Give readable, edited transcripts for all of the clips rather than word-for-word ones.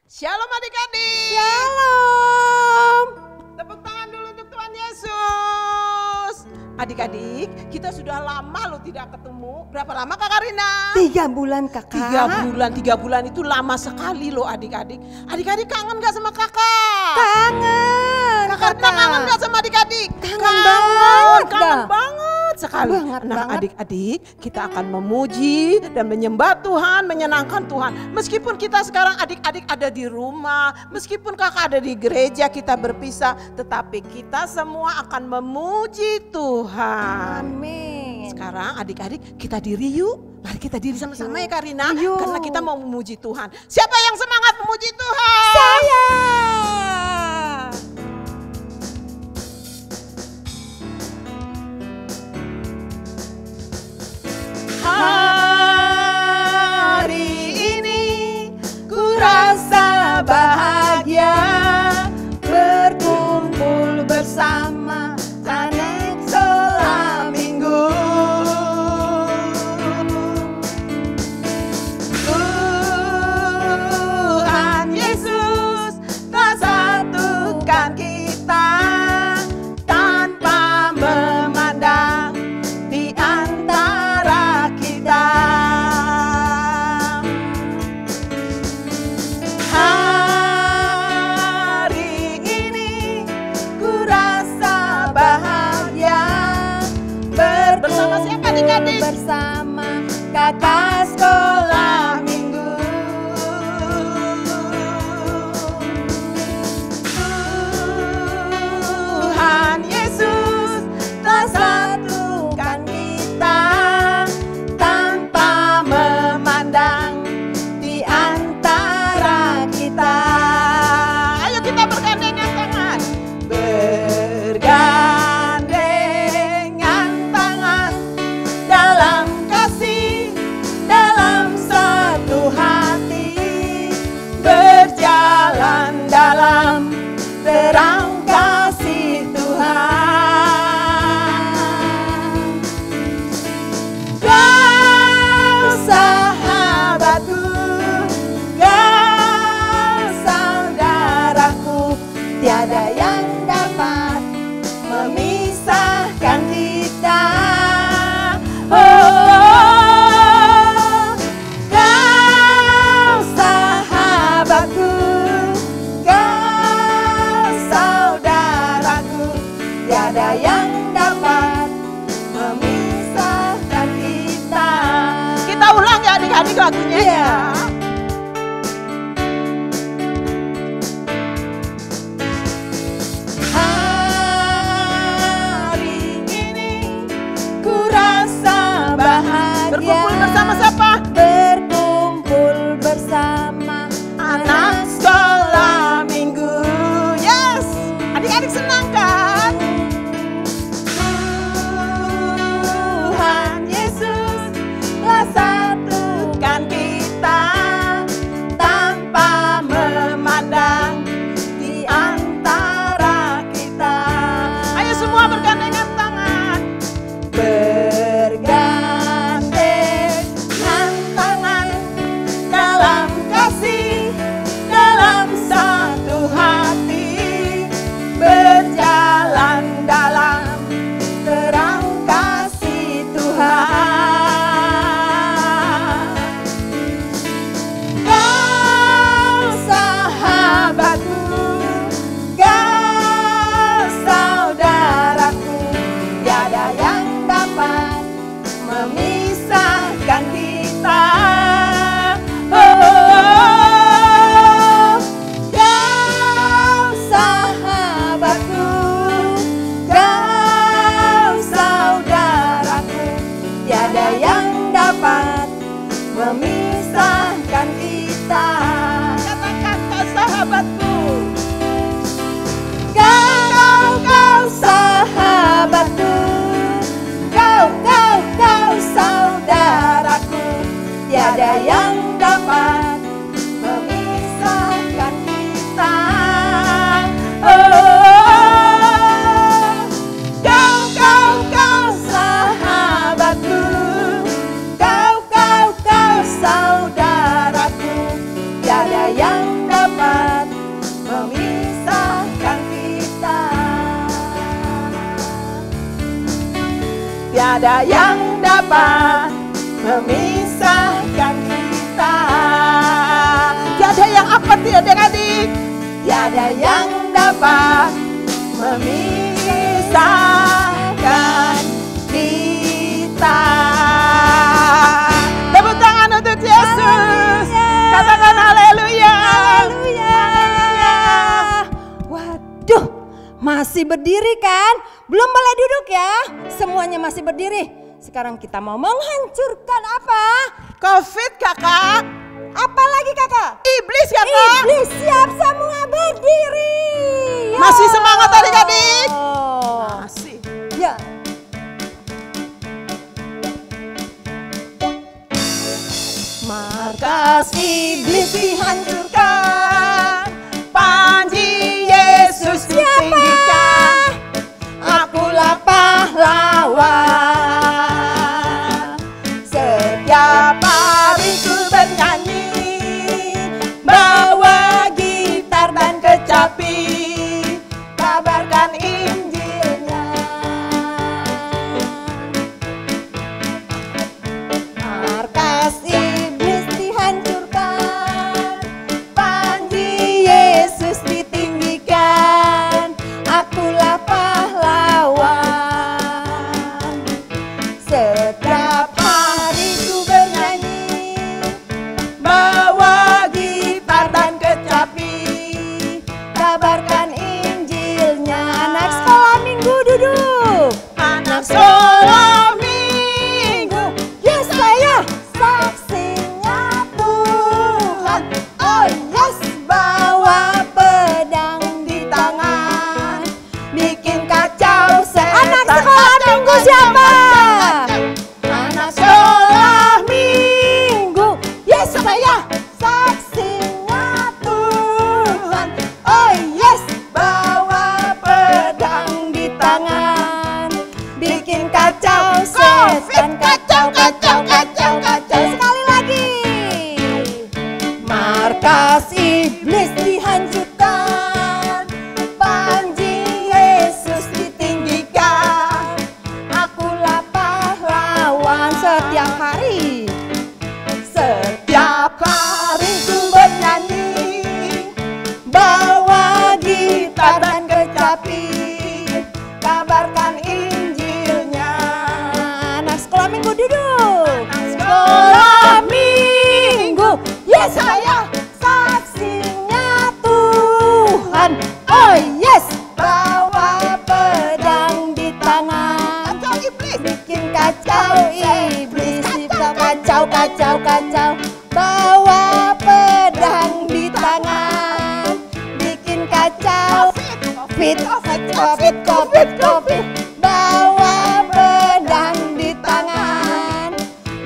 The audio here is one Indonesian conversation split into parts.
Shalom adik-adik. Shalom. Tepuk tangan dulu untuk Tuhan Yesus. Adik-adik, kita sudah lama loh tidak ketemu. Berapa lama Kak Karina? 3 bulan kakak. 3 bulan itu lama sekali loh adik-adik. Adik-adik kangen gak sama kakak? Kangen. Kak Karina kangen gak sama adik-adik? Kangen banget, kangen Kak. banget sekali. Banget, Nah banget. adik-adik, kita akan memuji dan menyembah Tuhan, menyenangkan Tuhan. Meskipun kita sekarang adik-adik ada di rumah, meskipun kakak ada di gereja, kita berpisah, tetapi kita semua akan memuji Tuhan. Amin. Sekarang adik-adik kita diri yuk. Mari kita diri sama-sama ya Karina. Yuk. Karena kita mau memuji Tuhan. Siapa yang semangat memuji Tuhan? Saya. Hari ini ku rasa bahagia berkumpul bersama anak sekolah minggu. Tuhan Yesus telah satukan kita tanpa memandang di antara kita. Hari ini ku rasa bahagia bersama siapa adik-adik? Bersama kakak sekolah minggu. Tuhan Yesus telah satukan kita tanpa memandang di antara kita. Ayo kita bergandengan tangan. Bergandengan tangan dalam kasih, dalam satu hati, berjalan dalam terang kasih Tuhan. Kau sahabatku, kau saudaraku, tiada yang dapat memisahkan kita. Oh, kau sahabatku, kau saudaraku, tiada yang dapat memisahkan kita. Kita ulang ya adik-adik lagunya ya. Hari ini ku rasa bahagia. Berkumpul bersama siapa? Berkumpul bersama Anak sekolah minggu. Yes, adik-adik senang kan? Tuhan Yesus telah satukan kita tanpa memandang di antara kita. Ayo semua bergandengan tangan. Bergandengan tangan dalam kasih, dalam satu hati, berjalan dalam terang kasih Tuhan. Kau sahabatku, kau saudaraku, tiada yang dapat memisahkan kita. Oh, kau sahabatku, kau saudaraku, tiada yang dapat memisahkan kita. Katakan kau sahabatku. Kau sahabatku, kau saudaraku, tiada yang dapat memisahkan kita. Oh, kau sahabatku, kau saudaraku, tiada yang dapat Tiada yang dapat memisahkan kita. Tiada yang apa adik-adik? Tiada yang dapat memisahkan kita. Tepuk tangan untuk Yesus. Katakan haleluya. Haleluya. Waduh, masih berdiri kan? Belum boleh duduk ya. Semuanya masih berdiri. Sekarang kita mau menghancurkan apa? Covid kakak. Apa lagi kakak? Iblis kakak. Iblis, siap semua berdiri. Ya. Masih semangat adik-adik? Masih. Ya. Markas iblis dihancurkan, panji Yesus ditinggikan. Akulah pahlawan. Setiap hari ku bernyanyi, bawa gitar dan kecapi, kabarkan Injilnya. Markas iblis dihancurkan, Panji Yesus ditinggikan, akulah pahlawan. Setiap hari ku bernyanyi, bawa gitar dan kecapi, kabarkan Injilnya. anak sekolah minggu duduk. Anak sekolah minggu, Yes saya saksinya Tuhan. oh yes, Bawa pedang di tangan, bikin kacau setan. Anak sekolah minggu siapa? Anak sekolah minggu, Yes saya saksinya Tuhan. oh yes, bawa pedang di tangan, bikin kacau setan, kacau, kacau, kacau, kacau. Sekali lagi. Markas iblis dihancurkan, panji Yesus ditinggikan, akulah pahlawan. Setiap hari. Setiap hari ku bernyanyi, bawa gitar dan kecapi, kabarkan Injilnya. Anak sekolah minggu duduk. Sekolah minggu, yes saya saksinya Tuhan. Oh yes, bawa pedang di tangan, kacau iblis, bikin kacau iblis, kacau, kacau, kacau. Bawa pedang di tangan, bikin kacau. Covid, Covid, Covid, Covid. Bawa pedang di tangan,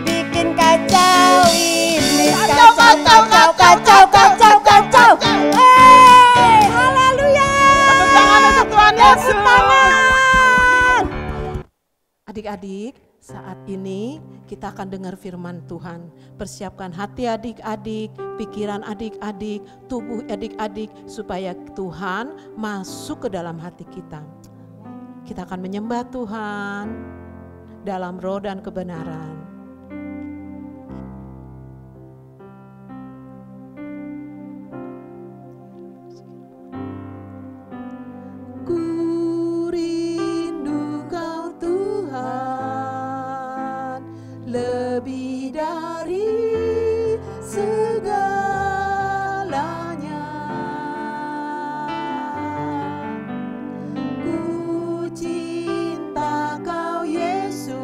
bikin kacau iblis, kacau, kacau, kacau, kacau, kacau. Hey, haleluya. Tepuk tangan untuk Tuhan Yesus. Tepuk tangan. Adik-adik, saat ini kita akan dengar firman Tuhan. Persiapkan hati adik-adik, pikiran adik-adik, tubuh adik-adik, supaya Tuhan masuk ke dalam hati kita. Kita akan menyembah Tuhan dalam roh dan kebenaran. Ku rindu Kau Tuhan, lebih dari segalanya. Ku cinta Kau Yesus,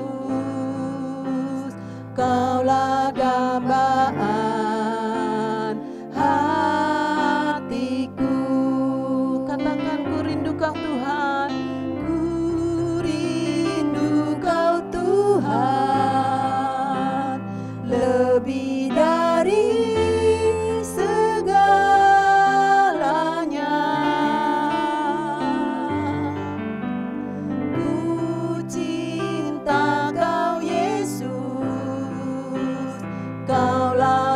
Kaulah dambaan hatiku. Katakan ku rindu Kau Tuhan, ku rindu Kau Tuhan, lebih dari segalanya. Ku cinta Kau Yesus, Kaulah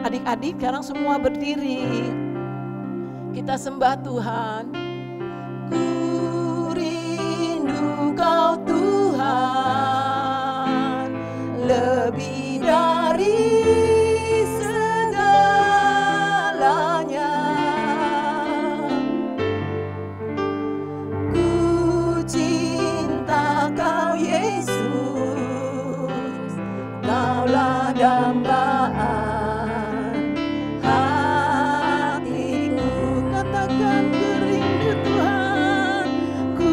Adik-adik sekarang semua berdiri. Kita sembah Tuhan. Ku rindu Kau Tuhan, lebih dari segalanya. Ku cinta Kau Yesus, Kaulah dambaan hatiku. Katakan ku rindu Tuhan, ku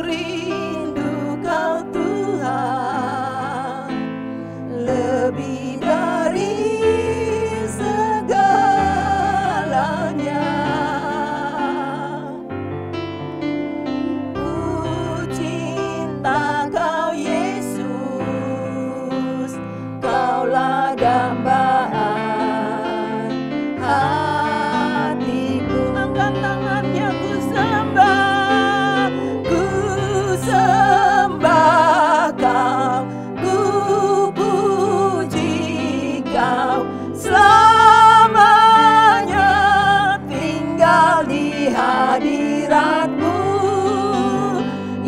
rindu Kau Tuhan, lebih dari segalanya. Ku cinta Kau Yesus, Kaulah dambaan hatiku. Angkat tangannya, ku sembah Kau, ku puji Kau, selamanya tinggal di hadirat-Mu,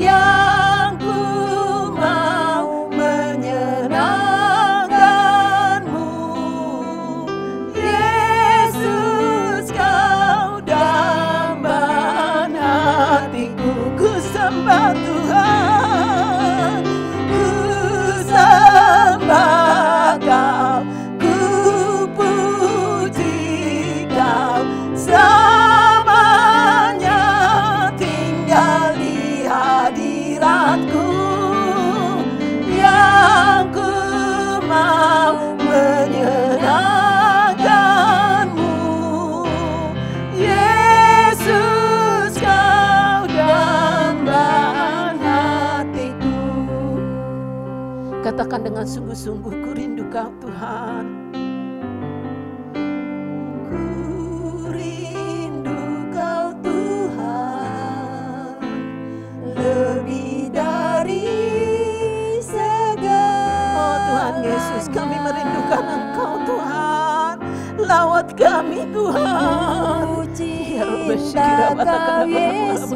yang ku mau menyenangkan-Mu. Yesus, Kau dambaan hatiku. Ku sembah Tuhan, ku sembah Kau, ku puji Kau, selamanya tinggal di hadirat-Ku, yang ku mau menyenangkan-Mu. Yesus, Kau dambaan hatiku. Katakan dengan sungguh-sungguh, ku rindu Kau Tuhan. Ku rindu Kau Tuhan, lebih dari segala. Oh Tuhan Yesus, kami merindukan Engkau Tuhan. Lawat kami Tuhan. Ya Rabbi, Cinta Kau Yesus,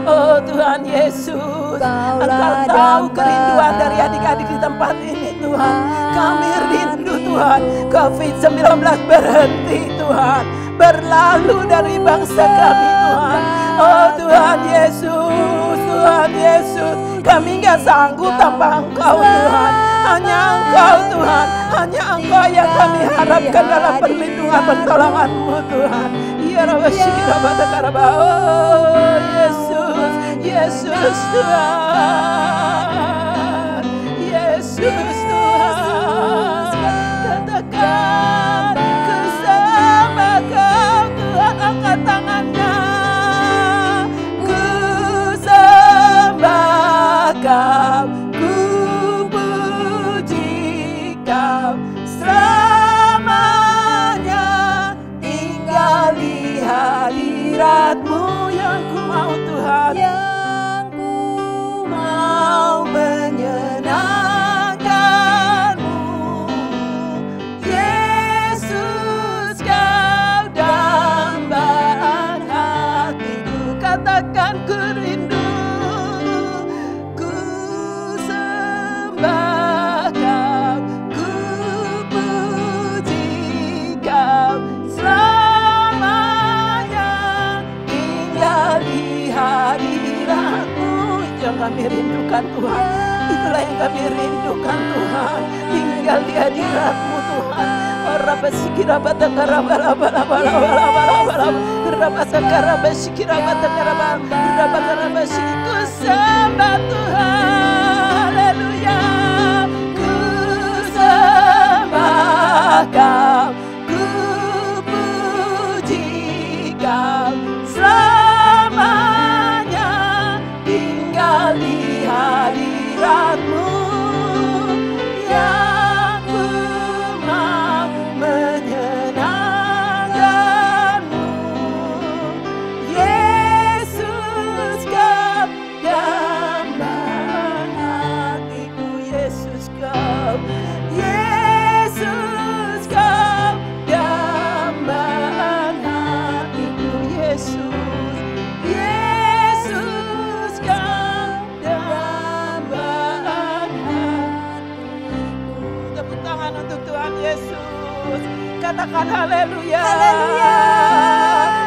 oh Tuhan Yesus, Engkau tahu kerinduan dari adik-adik di tempat ini Tuhan. Kami rindu Tuhan, COVID-19 berhenti Tuhan, berlalu dari bangsa kami Tuhan. Oh Tuhan Yesus, Tuhan Yesus, kami gak sanggup tanpa Engkau Tuhan. Hanya Engkau Tuhan, hanya Engkau yang kami harapkan dalam perlindungan pertolongan-Mu Tuhan. Ya Rabbi, oh Yesus, Yesus Tuhan, Yesus Tuhan. Katakan ku sembah Kau Tuhan, angkat tangannya. Ku sembah Kau, ku puji Kau, selamanya tinggal di hadirat-Mu, yang ku mau Tuhan, yang ku mau menyenangkan-Mu. Yesus, Kau dambaan hatiku. Katakan ku rindu, ku sembah Kau, ku puji Kau, selamanya tinggal di hadirat-Mu. Yang kami rindukan Tuhan, itulah yang kami rindukan Tuhan, tinggal di hadirat-Mu Tuhan. Rabba sikira bata karaba laba laba laba laba laba laba, rabba sakaraba sikira bata karaba, rabba karaba siku sembah Tuhan. Haleluya. Ku sembah Kau, ku puji Kau, selamanya tinggal di hadirat-Mu, yang ku mau menyenangkan-Mu. Yesus, Kau dambaan hatiku. Yesus, Kau, Yesus, Kau haleluya. Haleluya.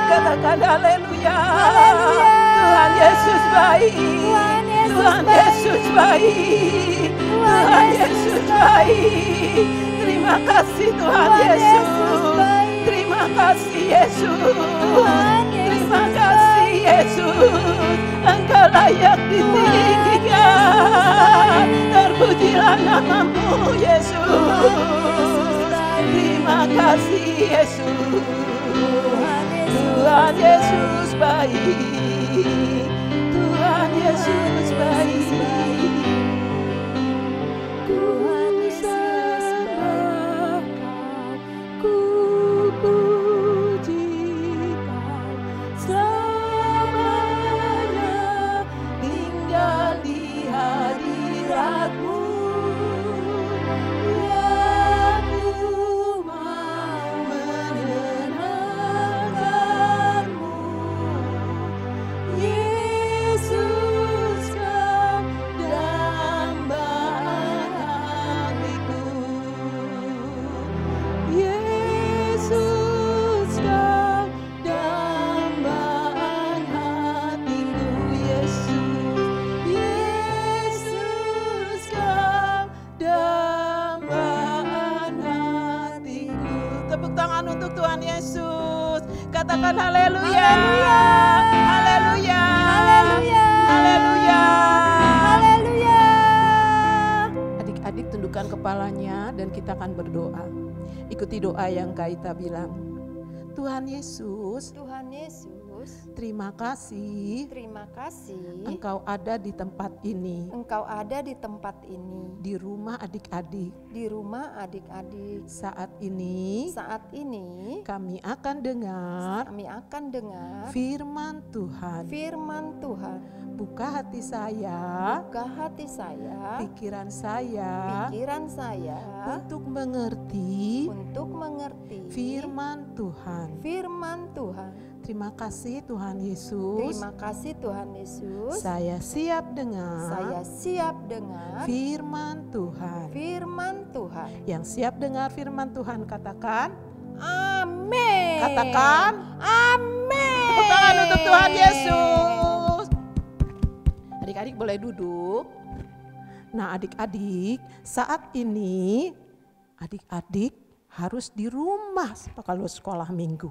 Katakan haleluya. Haleluya. Tuhan Yesus baik. Tuhan Yesus Tuhan baik. Yesus baik. Tuhan Yesus baik. Terima kasih Tuhan Tuhan Yesus. Yesus baik. Terima kasih Yesus. Tuhan Yesus Terima kasih Yesus. Engkau layak ditinggikan. Terpujilah namamu Yesus. Terima kasih Yesus. Tuhan Yesus baik. Tuhan Yesus baik. Ku sembah Kau, ku puji Kau selamanya, tinggal di hadirat-Mu. Ya, ku mau menyenangkan-Mu. Yesus, Kau dambaan hatiku. Yesus, Kau dambaan hatiku. Yesus, Kau dambaan hatiku. Tepuk tangan untuk Tuhan Yesus. Katakan haleluya. Haleluya. Haleluya. Haleluya. Haleluya. Adik-adik tundukkan kepalanya dan kita akan berdoa. Ikuti doa yang Kaita bilang. Tuhan Yesus, Tuhan Yesus, terima kasih terima kasih Engkau ada di tempat ini, Engkau ada di tempat ini, di rumah adik-adik. di rumah adik-adik. Saat ini Saat ini kami akan dengar kami akan dengar firman Tuhan. firman Tuhan. Buka hati saya, Buka hati saya, pikiran saya pikiran saya untuk mengerti firman Tuhan. firman Tuhan. Terima kasih Tuhan Yesus. Terima kasih Tuhan Yesus. Saya siap dengar Saya siap dengar firman Tuhan. firman Tuhan. Yang siap dengar firman Tuhan katakan Amin. Katakan Amin. tepuk tangan untuk Tuhan Yesus. Adik-adik boleh duduk. Nah adik-adik saat ini adik-adik harus di rumah kalau sekolah minggu.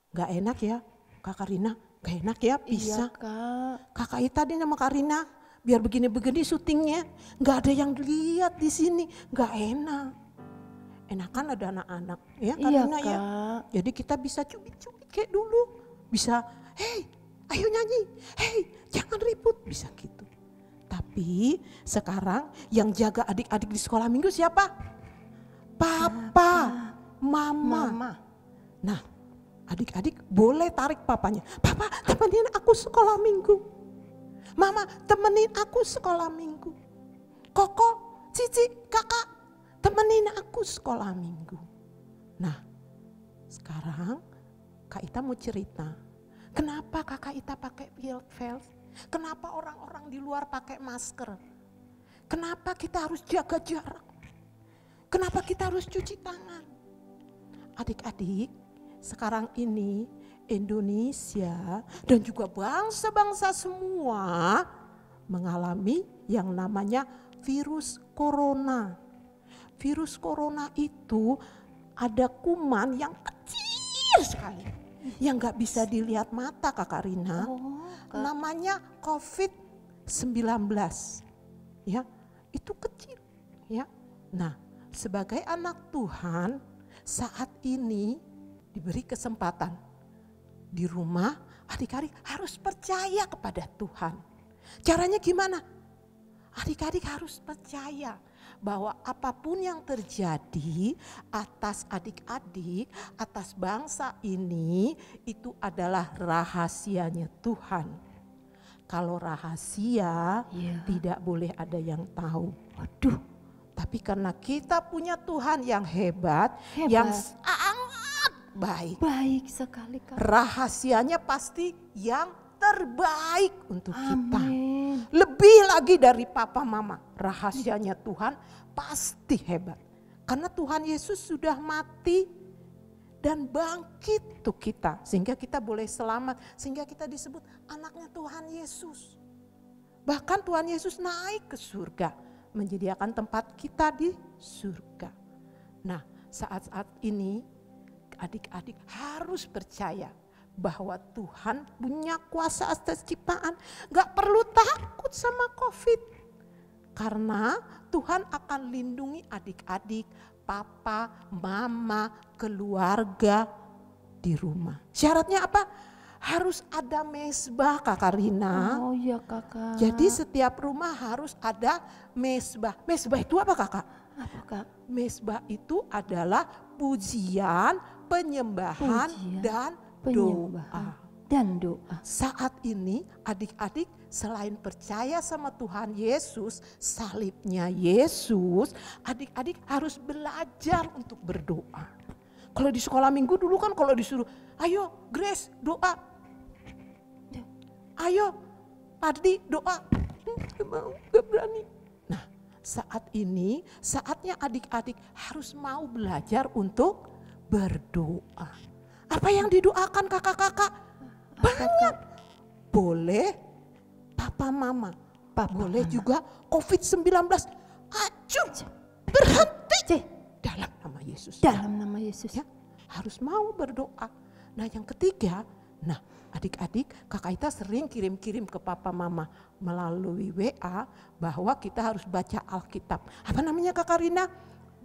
Gak enak ya Kakak Rina, gak enak ya bisa. Iya, Kak. Kakak Ita tadi sama Kak Rina biar begini-begini syutingnya. Gak ada yang lihat di sini, gak enak. Enakan ada anak-anak ya Kak Iya, Rina ya. Kak. Jadi kita bisa cubit-cubit kayak dulu. Bisa, hey ayo nyanyi, hey jangan ribut, bisa gitu. Tapi sekarang yang jaga adik-adik di sekolah minggu siapa? Papa, mama. Nah adik-adik boleh tarik papanya. Papa temenin aku sekolah minggu. Mama temenin aku sekolah minggu. Koko, Cici, kakak temenin aku sekolah minggu. Nah sekarang Kak Ita mau cerita. Kenapa Kakak Ita pakai veil? Kenapa orang-orang di luar pakai masker? Kenapa kita harus jaga jarak? Kenapa kita harus cuci tangan? Adik-adik, sekarang ini Indonesia dan juga bangsa-bangsa semua mengalami yang namanya virus corona. Virus corona itu ada kuman yang kecil sekali. Yang gak bisa dilihat mata Kakak Rina. Namanya COVID-19. Ya, itu kecil. Ya. Nah, sebagai anak Tuhan saat ini diberi kesempatan di rumah, adik-adik harus percaya kepada Tuhan. Caranya gimana? Adik-adik harus percaya bahwa apapun yang terjadi atas adik-adik, atas bangsa ini, itu adalah rahasianya Tuhan. Kalau rahasia tidak boleh ada yang tahu. Waduh, tapi karena kita punya Tuhan yang hebat. Yang sangat baik. Baik sekali, Kak. Rahasianya pasti yang terbaik untuk kita. Amin. Lebih lagi dari papa mama. Rahasianya Tuhan pasti hebat. Karena Tuhan Yesus sudah mati dan bangkit untuk kita. Sehingga kita boleh selamat, sehingga kita disebut anaknya Tuhan Yesus. Bahkan Tuhan Yesus naik ke surga, menyediakan tempat kita di surga. Nah, saat-saat ini adik-adik harus percaya bahwa Tuhan punya kuasa atas ciptaan. Gak perlu takut sama COVID. Karena Tuhan akan lindungi adik-adik, papa, mama, keluarga di rumah. Syaratnya apa? Harus ada mesbah, Kakak Rina. Oh iya Kakak. Jadi setiap rumah harus ada mesbah. Mesbah itu apa Kakak? Apa Kak? Mesbah itu adalah pujian, penyembahan, dan doa. Dan doa. Saat ini adik-adik selain percaya sama Tuhan Yesus, salibnya Yesus, adik-adik harus belajar untuk berdoa. Kalau di sekolah minggu dulu kan kalau disuruh, ayo Grace doa. Ayo Pardi doa. Gak mau, gak berani. Nah, saat ini saatnya adik-adik harus mau belajar untuk berdoa. Apa yang didoakan kakak-kakak? Banyak. Boleh papa mama. Boleh mama. Juga COVID-19. Acuh, berhenti. Dalam nama Yesus. Dalam nama Yesus. Ya, harus mau berdoa. Nah yang ketiga, nah adik-adik kakak Ita sering kirim-kirim ke papa mama melalui WA bahwa kita harus baca Alkitab. Apa namanya Kakak Rina?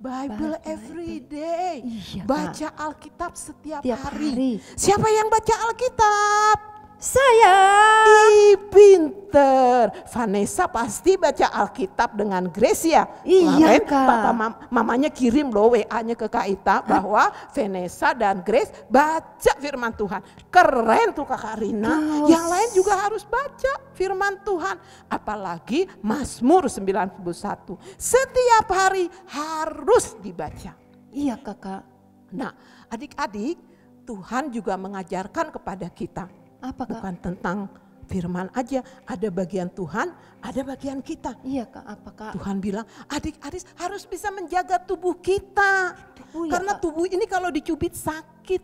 Bible every day. Iya, baca Alkitab setiap hari. hari. Siapa yang baca Alkitab? Saya. Pinter. Vanessa pasti baca Alkitab dengan Grace ya. Iya Kemarin Kak. mamanya kirim loh WA-nya ke Kak Ita bahwa Vanessa dan Grace baca firman Tuhan. Keren tuh Kakak Rina. Yang lain juga harus baca firman Tuhan. Apalagi Mazmur 91. Setiap hari harus dibaca. Iya Kakak. Nah adik-adik Tuhan juga mengajarkan kepada kita. Apa Kak? Bukan tentang firman aja, ada bagian Tuhan, ada bagian kita. Iya Kak, apa Kak? Tuhan bilang adik-adik harus bisa menjaga tubuh kita. Karena Kak. tubuh ini kalau dicubit sakit.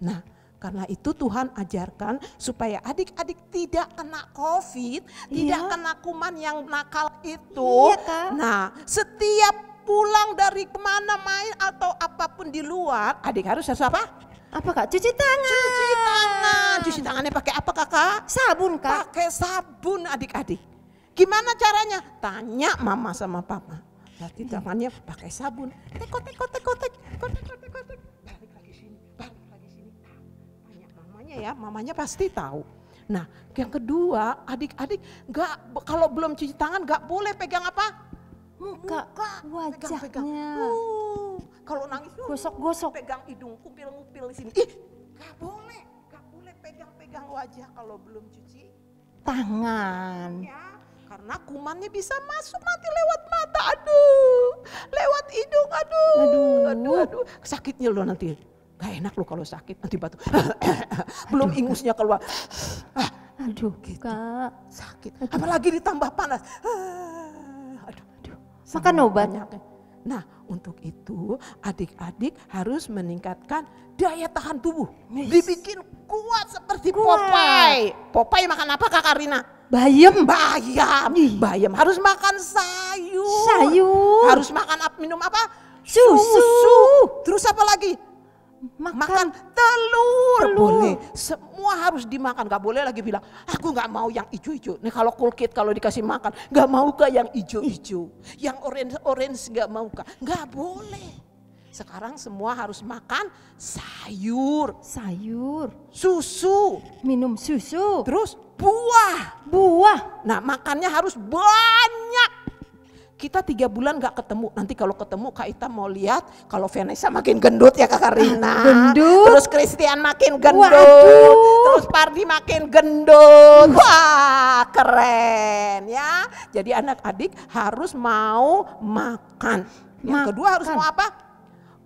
Nah karena itu Tuhan ajarkan supaya adik-adik tidak kena COVID, tidak kena kuman yang nakal itu. Iya Kak. Nah setiap pulang dari kemana main atau apapun di luar, adik harus apa? Apa Kak? Cuci tangan. Cuci tangan. Cuci tangannya pakai apa Kakak? Sabun Kak. Pakai sabun adik-adik. Gimana caranya? Tanya mama sama papa. Berarti tangannya pakai sabun. Tek. Balik lagi sini. Tanya mamanya ya, mamanya pasti tahu. Nah yang kedua adik-adik kalau belum cuci tangan gak boleh pegang apa? Muka. Wajahnya. Pegang. Kalau nangis gosok-gosok. Pegang hidung, kupil-ngupil di sini. Gak boleh pegang wajah kalau belum cuci tangan. ya. Karena kumannya bisa masuk nanti lewat mata, aduh, lewat hidung, aduh. Sakitnya lo nanti. Gak enak lo kalau sakit nanti batuk. Belum ingusnya keluar. Aduh, gitu. Kak. Sakit. Apalagi ditambah panas. Aduh. Makan obat. Nah untuk itu adik-adik harus meningkatkan daya tahan tubuh. Dibikin kuat seperti Popeye. Popeye makan apa Kakak Rina? Bayam. Bayam harus makan sayur. Harus makan minum apa? Susu. Terus apa lagi? Makan telur. Boleh, semua harus dimakan. Gak boleh lagi bilang, aku gak mau yang hijau-hijau. Nih kalau kulkit kalau dikasih makan, gak mau kah yang hijau-hijau. Yang orange gak mau kah. Gak boleh. Sekarang semua harus makan sayur. Susu. Minum susu. Terus buah. Nah makannya harus banyak. Kita 3 bulan gak ketemu, nanti kalau ketemu Kak Ita mau lihat kalau Vanessa makin gendut ya Kakak Rina. Gendut. Terus Christian makin gendut. Waduh. Terus Pardi makin gendut. Wah keren ya. Jadi anak-adik harus mau makan. Yang kedua harus mau apa?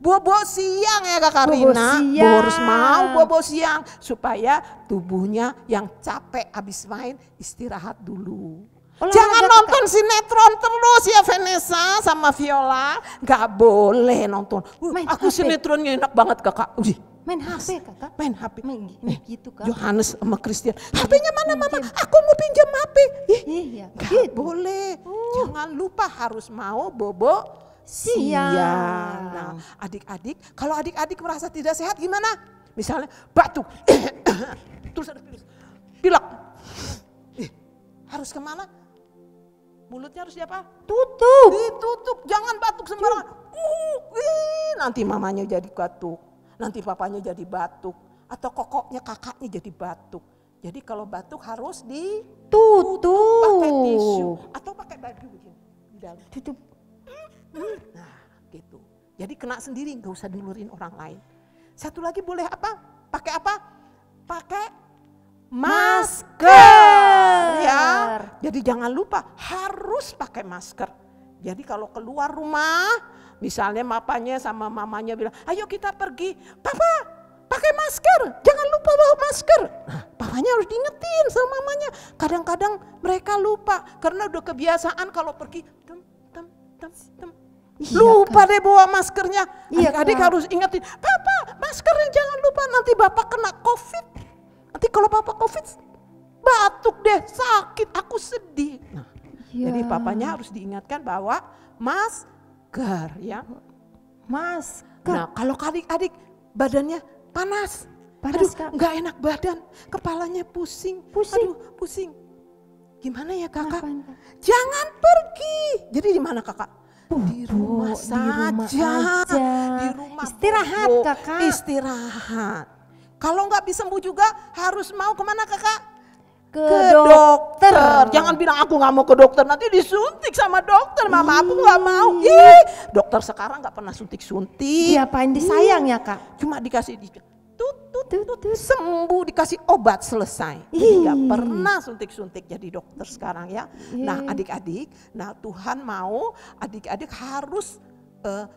Bobo siang ya Kakak Rina. Harus mau bobo siang supaya tubuhnya yang capek habis main istirahat dulu. Jangan nonton sinetron terus ya Vanessa sama Viola. Gak boleh nonton. Aku sinetronnya enak banget Kakak. Main HP kakak? Main HP. Main gitu kak. Yohanes sama Christian. HP-nya mana mama? Aku mau pinjam HP. Iya. Gak boleh. Jangan lupa harus mau bobo siang. Nah adik-adik, kalau adik-adik merasa tidak sehat gimana? Misalnya batuk, terus ada pilek. Harus kemana? Mulutnya harus diapa? Tutup. Ditutup, jangan batuk sembarangan. Nanti mamanya jadi batuk, nanti papanya jadi batuk, atau kokoknya kakaknya jadi batuk. Jadi kalau batuk harus ditutup pakai tisu atau pakai baju begini di dalam. Tutup. Nah gitu. Jadi kena sendiri, nggak usah dilurin orang lain. Satu lagi boleh apa? Pakai apa? Pakai masker ya. Jadi jangan lupa harus pakai masker. Jadi kalau keluar rumah, misalnya papanya sama mamanya bilang, ayo kita pergi. Papa pakai masker, jangan lupa bawa masker. Nah, papanya harus diingetin sama mamanya. Kadang-kadang mereka lupa karena udah kebiasaan kalau pergi lupa deh bawa maskernya. Adik-adik harus ingetin, Papa maskernya jangan lupa, nanti Bapak kena COVID. Nanti kalau Bapak COVID batuk deh, sakit, aku sedih. Nah, jadi papanya harus diingatkan bawa masker ya. Masker. Nah kalau adik-adik badannya panas, Panas, aduh nggak enak badan, kepalanya pusing. Aduh pusing. Gimana ya kakak? Ngapain, Kak? Jangan pergi. Jadi di mana kakak? Di rumah saja. Di rumah istirahat bobo. kakak. Istirahat. Kalau nggak bisa sembuh juga harus mau kemana kakak? Ke dokter. Jangan bilang aku nggak mau ke dokter, nanti disuntik sama dokter. Mama aku nggak mau. Dokter sekarang nggak pernah suntik-suntik. Diapain disayang ya kak? Cuma dikasih sembuh, dikasih obat, selesai. Jadi nggak pernah suntik-suntik jadi dokter sekarang ya. Nah adik-adik, nah Tuhan mau adik-adik harus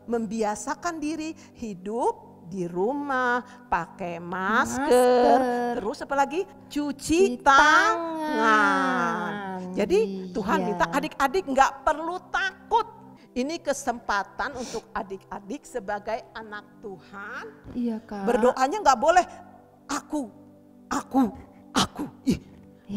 membiasakan diri hidup di rumah, pakai masker, terus apa lagi? Cuci tangan. Jadi Tuhan minta adik-adik nggak perlu takut. Ini kesempatan untuk adik-adik sebagai anak Tuhan. Iya kak. Berdoanya nggak boleh aku,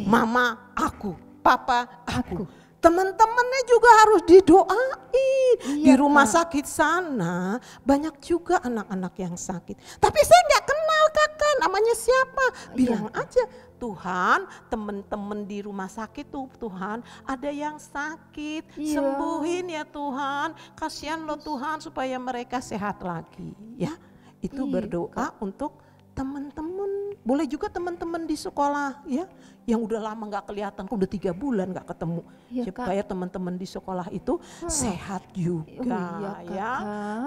mama aku, papa aku. Teman-temannya juga harus didoain. Di rumah sakit sana banyak juga anak-anak yang sakit. Tapi saya nggak kenal kakak, namanya siapa? Bilang aja, Tuhan teman-teman di rumah sakit tuh Tuhan ada yang sakit, sembuhin ya Tuhan. Kasihan loh Tuhan supaya mereka sehat lagi ya. Itu berdoa untuk teman-teman, boleh juga teman-teman di sekolah ya, yang udah lama nggak kelihatan, udah 3 bulan nggak ketemu, supaya teman-teman di sekolah itu sehat juga ya.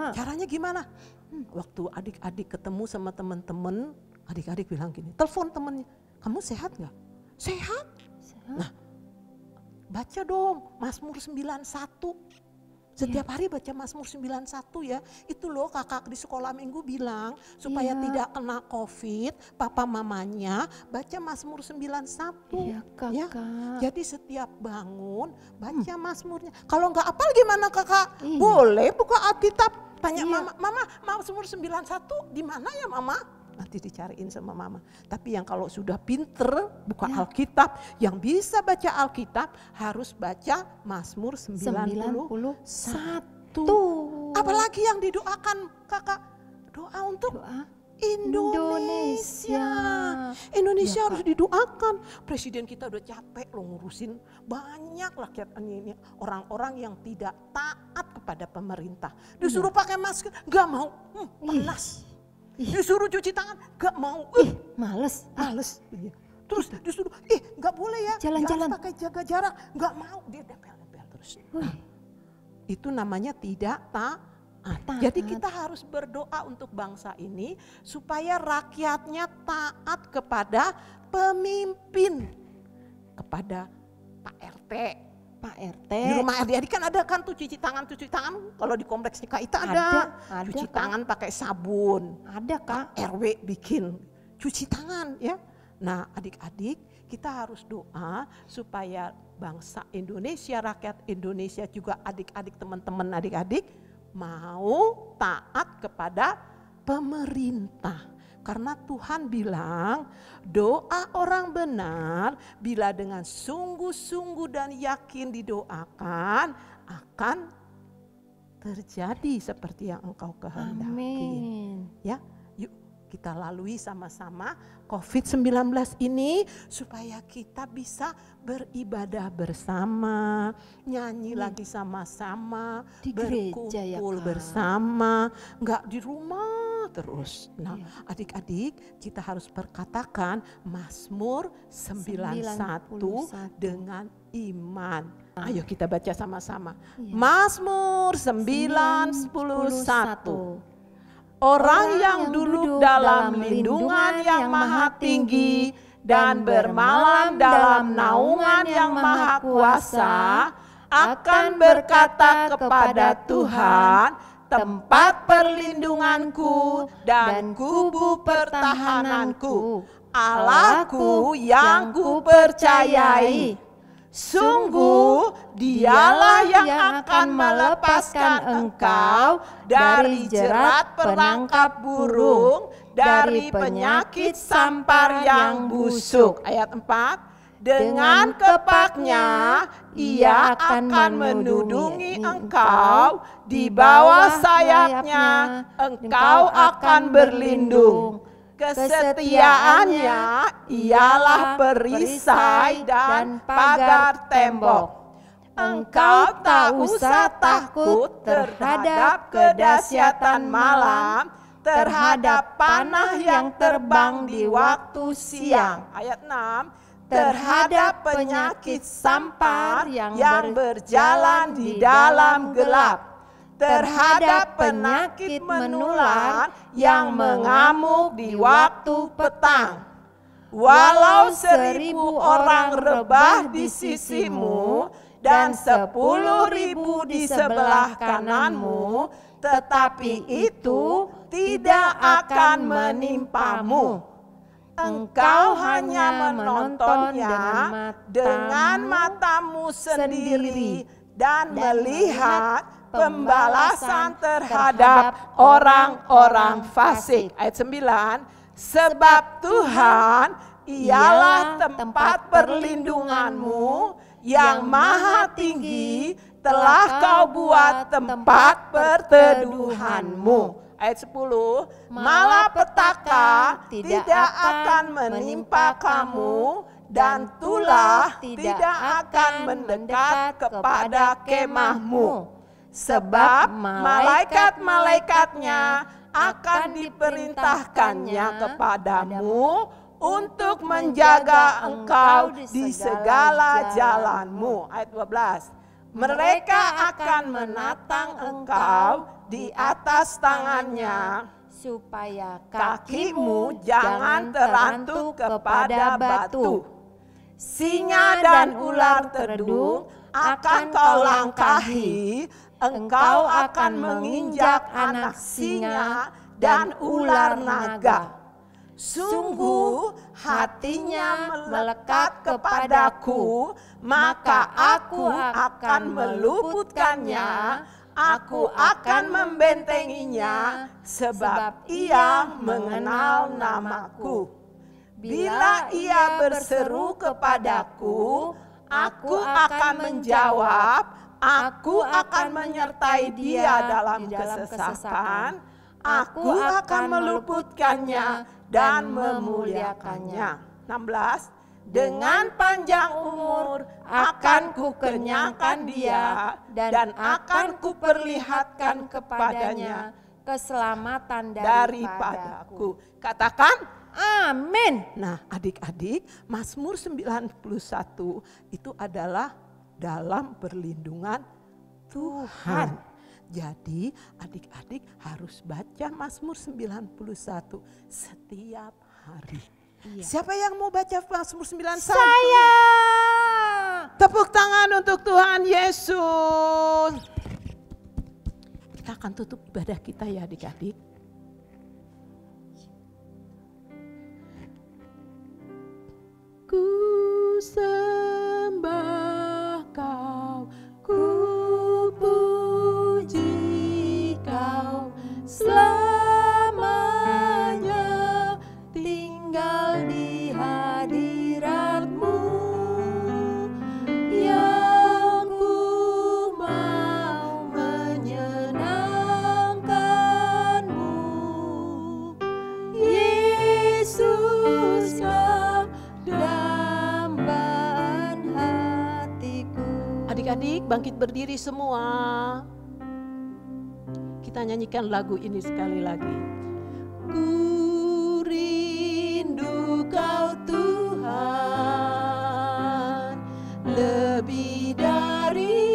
Caranya gimana? Waktu adik-adik ketemu sama teman-teman, adik-adik bilang gini, telepon temennya, kamu sehat nggak? Sehat. Nah, baca dong Mazmur 91. Setiap hari baca Mazmur 91 ya. Itu loh kakak di sekolah minggu bilang supaya tidak kena COVID, papa mamanya baca Mazmur 91. Iya kakak. Ya. Jadi setiap bangun baca Mazmurnya. Kalau nggak hafal gimana kakak? Boleh buka Alkitab, tanya mama, mama Mazmur 91 di mana ya mama? Nanti dicariin sama mama. Tapi yang kalau sudah pinter buka Alkitab, yang bisa baca Alkitab harus baca Mazmur 91. Apalagi yang didoakan kakak? Doa untuk Indonesia. Indonesia harus didoakan. Presiden kita udah capek loh ngurusin banyak rakyat ini, orang-orang yang tidak taat kepada pemerintah. Disuruh pakai masker, gak mau, panas. Disuruh cuci tangan, gak mau, males. Terus disuruh, gak boleh ya, jalan-jalan pakai jaga jarak, gak mau, dia nempel terus. Itu namanya tidak taat. Jadi kita harus berdoa untuk bangsa ini supaya rakyatnya taat kepada pemimpin, kepada Pak RT. Di rumah RD kan ada kan tuh cuci tangan. Kalau di kompleks Ika ada cuci tangan pakai sabun. Ada kak. RW bikin cuci tangan ya. Nah adik-adik kita harus doa supaya bangsa Indonesia, rakyat Indonesia juga adik-adik teman-teman adik-adik mau taat kepada pemerintah. Karena Tuhan bilang doa orang benar bila dengan sungguh-sungguh dan yakin didoakan akan terjadi seperti yang engkau kehendaki. Amin. Ya, yuk kita lalui sama-sama COVID-19 ini supaya kita bisa beribadah bersama, nyanyi lagi sama-sama, Di gereja ya, berkumpul Kak. bersama, enggak di rumah terus. Nah, adik-adik kita harus perkatakan Mazmur 91 dengan iman. Ayo kita baca sama-sama. Mazmur 91. Orang yang duduk dalam lindungan yang maha tinggi dan bermalam dalam naungan yang maha kuasa akan berkata kepada Tuhan, tempat perlindunganku dan kubu pertahananku, Allahku yang kupercayai. Sungguh dialah yang akan melepaskan engkau dari jerat perangkap burung, dari penyakit sampar yang busuk. Ayat 4, dengan kepaknya ia akan menudungi engkau, di bawah sayapnya engkau akan berlindung. Kesetiaannya ialah perisai dan pagar tembok. Engkau tak usah takut terhadap kedahsyatan malam, terhadap panah yang terbang di waktu siang. Ayat 6, terhadap penyakit sampar yang berjalan di dalam gelap, terhadap penyakit menular yang mengamuk di waktu petang. Walau 1.000 orang rebah di sisimu dan 10.000 di sebelah kananmu, tetapi itu tidak akan menimpamu. Engkau hanya menontonnya dengan matamu sendiri dan melihat pembalasan terhadap orang-orang fasik. Ayat 9, sebab Tuhan ialah tempat perlindunganmu, yang maha tinggi telah kau buat tempat perteduhanmu. Ayat 10, malapetaka tidak akan menimpa kamu, dan tulah tidak akan mendekat kepada kemahmu. Sebab malaikat-malaikatnya akan diperintahkannya kepadamu untuk menjaga engkau di segala jalanmu. Ayat 12, mereka akan menatang engkau di atas tangannya, supaya kakimu jangan terantuk kepada batu. Singa dan ular terdung akan kau langkahi, engkau akan menginjak anak singa dan ular naga. Sungguh hatinya melekat kepadaku, maka aku akan meluputkannya, aku akan membentenginya, sebab ia mengenal namaku. Bila ia berseru kepadaku, aku akan menjawab, aku akan menyertai dia dalam kesesakan, aku akan meluputkannya dan memuliakannya. 16, dengan panjang umur akan kukenyangkan dia, dan akan kuperlihatkan kepadanya keselamatan daripadaku. Katakan amin. Nah, adik-adik, Mazmur 91 itu adalah dalam perlindungan Tuhan. Jadi adik-adik harus baca Mazmur 91 setiap hari. Iya. Siapa yang mau baca Mazmur 91? Saya. Tepuk tangan untuk Tuhan Yesus. Kita akan tutup ibadah kita ya adik-adik. Ku sembah kau, ku puji kau selamanya, bangkit berdiri semua. Kita nyanyikan lagu ini sekali lagi. Ku rindu Kau Tuhan, lebih dari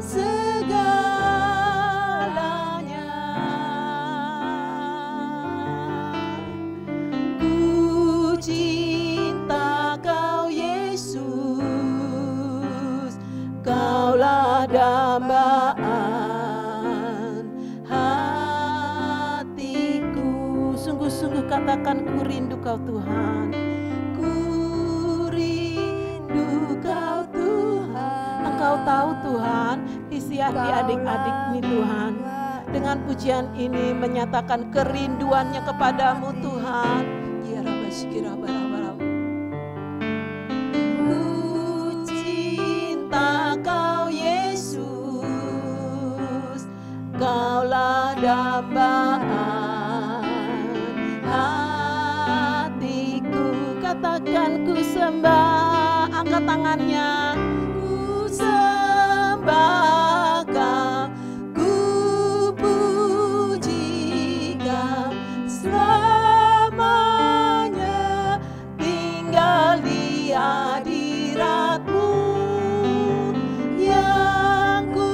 segalanya. Ku cinta Kau Yesus, Kaulah dambaan hatiku. Sungguh-sungguh katakan, ku rindu Kau Tuhan. Ku rindu Kau Tuhan. Engkau tahu Tuhan isi hati adik-adik ini Tuhan. Dengan pujian ini menyatakan kerinduannya kepadamu Tuhan. Ya Rabbi Sikira Barabara. Ku cinta Kau Yesus, Kaulah dambaan hatiku. Katakan ku sembah, angkat tangannya. Ku sembah Kau, ku puji Kau selamanya, tinggal di hadirat-Mu yang ku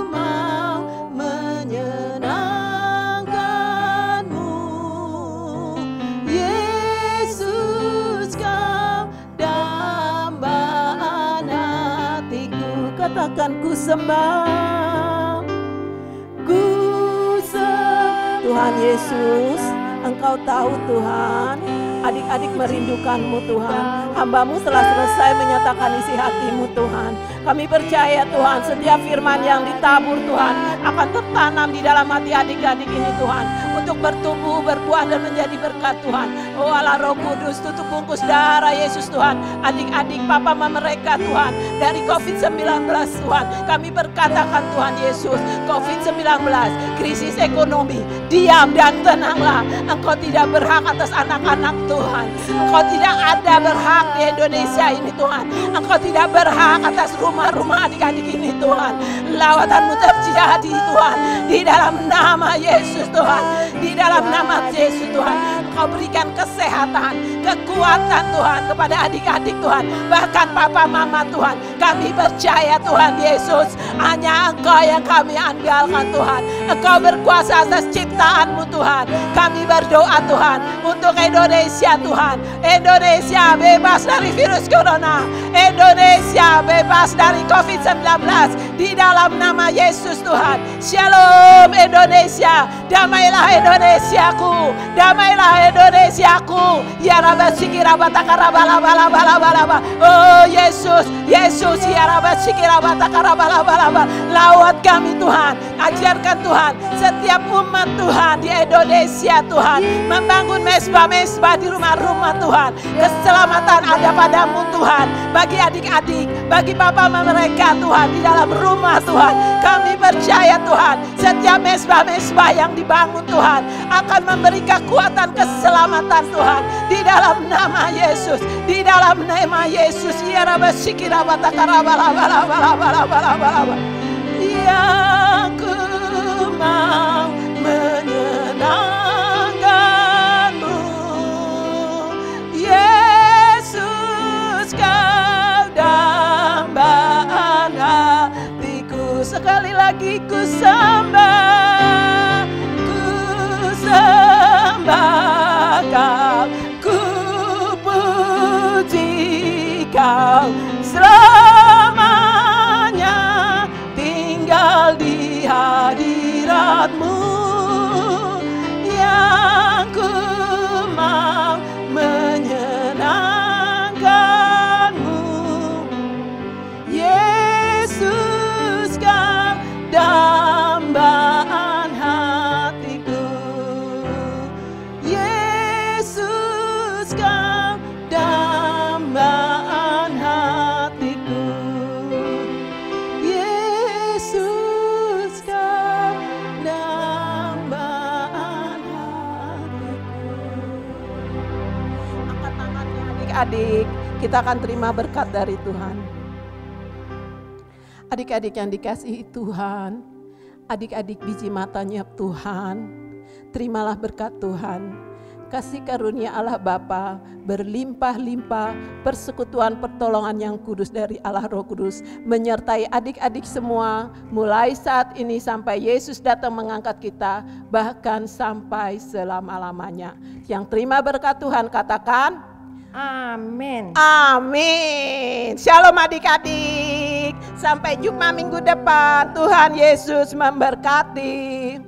mau menyenangkan-Mu. Yesus, Kau dambaan hatiku. Katakan ku sembah, ku sembah. Tuhan Yesus, Engkau tahu Tuhan, adik-adik merindukan-Mu Tuhan. Hamba-Mu telah selesai menyatakan isi hati-Mu Tuhan. Kami percaya Tuhan, setiap firman yang ditabur Tuhan akan tertanam di dalam hati adik-adik ini Tuhan, untuk bertumbuh, berbuah dan menjadi berkat Tuhan. Oh Allah Roh Kudus, tutup bungkus darah Yesus Tuhan, adik-adik papa mama mereka Tuhan, dari COVID-19 Tuhan. Kami berkatakan Tuhan Yesus, COVID-19, krisis ekonomi, diam dan tenanglah. Engkau tidak berhak atas anak-anak Tuhan. Engkau tidak ada berhak di Indonesia ini Tuhan. Engkau tidak berhak atas rumah-rumah adik-adik ini Tuhan. Lawatan-Mu terjadi Tuhan, di dalam nama Yesus Tuhan, di dalam nama Yesus Tuhan. Engkau berikan kesehatan, kekuatan Tuhan kepada adik-adik Tuhan, bahkan papa mama Tuhan. Kami percaya Tuhan Yesus, hanya Engkau yang kami andalkan Tuhan. Engkau berkuasa atas ciptaan-Mu Tuhan. Kami berdoa Tuhan untuk Indonesia Tuhan. Indonesia bebas dari virus corona. Indonesia bebas dari COVID-19 di dalam nama Yesus Tuhan. Shalom Indonesia, damailah Indonesiaku, damailah Indonesiaku. Ya Rabbi Sikiraba Takarabalabalabalabalaba. Oh Yesus, Yesus, ya Rabbi Sikiraba Takarabalabalaba. Lawat kami Tuhan, ajarkan Tuhan setiap umat Tuhan di Indonesia Tuhan, membangun mesbah-mesbah di rumah-rumah Tuhan. Keselamatan ada padamu Tuhan, bagi adik-adik, bagi papa mama mereka Tuhan, di dalam rumah Tuhan. Kami percaya Tuhan, setiap mesbah-mesbah yang dibangun Tuhan akan memberi kekuatan keselamatan Tuhan, di dalam nama Yesus, di dalam nama Yesus. Ya Rabbi Sikiraba Takarabalabalabalabalaba. Ya ku mau menyenangkan-Mu, Yesus, Kau dambaan hatiku. Sekali lagi ku sembah, Kau, ku puji Kau selamanya, tinggal di hadirat-Mu yang ku mau menyenangkan-Mu. Yesus, Kau dambaan hatiku. Yesus, Kau dambaan hatiku. Yesus, Kau dambaan hatiku. Angkat tangannya adik-adik, kita akan terima berkat dari Tuhan. Adik-adik yang dikasihi Tuhan, adik-adik biji matanya Tuhan, terimalah berkat Tuhan. Kasih karunia Allah Bapa berlimpah-limpah, persekutuan pertolongan yang kudus dari Allah Roh Kudus menyertai adik-adik semua mulai saat ini sampai Yesus datang mengangkat kita, bahkan sampai selama-lamanya. Yang terima berkat Tuhan katakan Amin. amin. Shalom adik-adik. Sampai jumpa minggu depan. Tuhan Yesus memberkati.